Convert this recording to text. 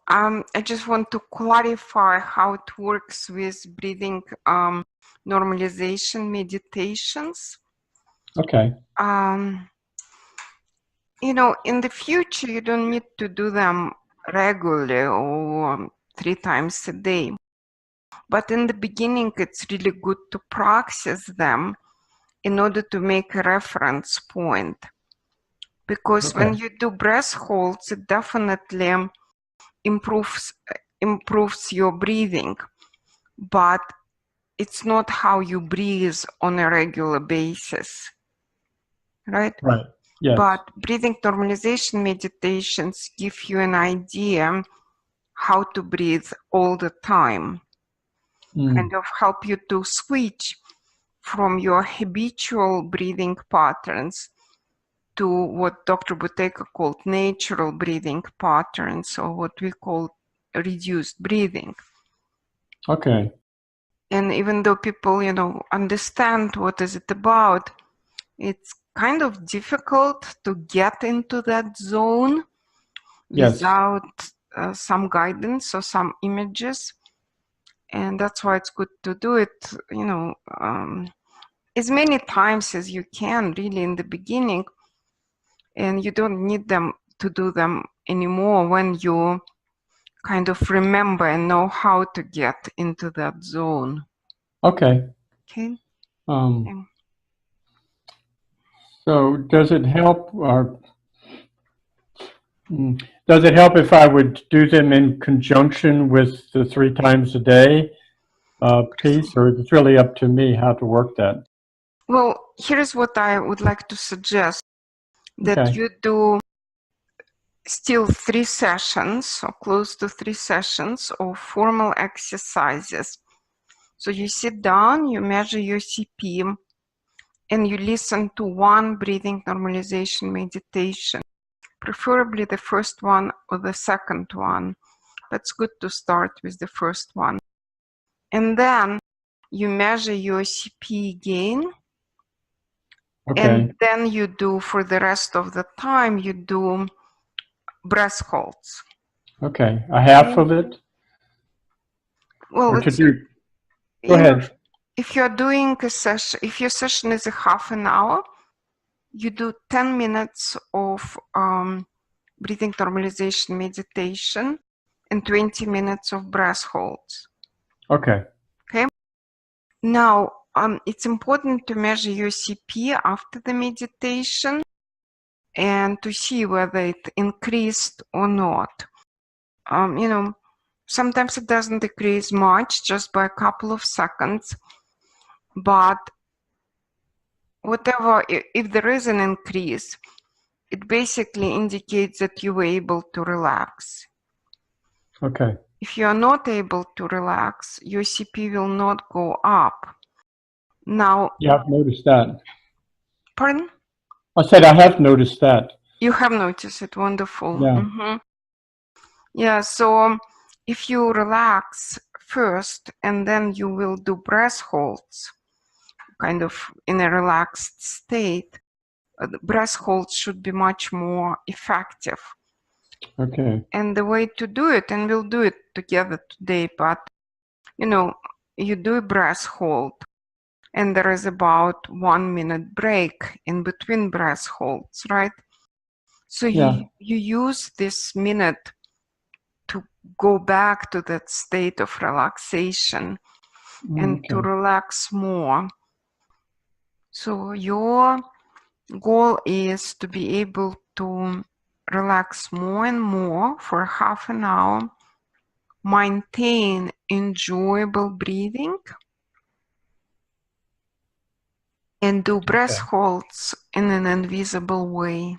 I just want to clarify how it works with breathing normalization meditations. Okay. You know, in the future, you don't need to do them regularly or 3 times a day. But in the beginning, it's really good to practice them in order to make a reference point. Because when you do breath holds, it definitely improves your breathing. But it's not how you breathe on a regular basis, right? Right. Yes. But breathing normalization meditations give you an idea how to breathe all the time, kind of help you to switch from your habitual breathing patterns to what Dr. Buteyko called natural breathing patterns, or what we call reduced breathing. Okay. And even though people, you know, understand what is it about, it's kind of difficult to get into that zone without some guidance or some images. And that's why it's good to do it, you know, as many times as you can, really, in the beginning. And you don't need them to do them anymore when you kind of remember and know how to get into that zone. Okay. Okay. So does it help, or does it help if I would do them in conjunction with the 3 times a day piece, or it's really up to me how to work that? Well, here's what I would like to suggest, that you do still 3 sessions or close to 3 sessions of formal exercises. So you sit down, you measure your CP, and you listen to one breathing normalization meditation, preferably the first one or the second one. But it's good to start with the first one. And then you measure your CP again. And then you do, for the rest of the time, you do breath holds. Okay. A half of it? Well, Or it's, go ahead. If you're doing a session, if your session is a half an hour, you do 10 minutes of breathing normalization meditation and 20 minutes of breath holds. Okay. Okay. Now, it's important to measure your CP after the meditation and to see whether it increased or not. You know, sometimes it doesn't decrease much, just by a couple of seconds, but whatever, if there is an increase, it basically indicates that you were able to relax. Okay. If you are not able to relax, your CP will not go up. Now, yeah, I've noticed that. Pardon? I said I have noticed that. You have noticed it. Wonderful. Yeah. Yeah, so if you relax first and then you will do breath holds, kind of in a relaxed state, the breath holds should be much more effective. Okay. And the way to do it, and we'll do it together today, but you know, you do a breath hold and there is about 1 minute break in between breath holds, right? So you use this minute to go back to that state of relaxation and to relax more. So your goal is to be able to relax more and more for half an hour, maintain enjoyable breathing, and do breath holds in an invisible way.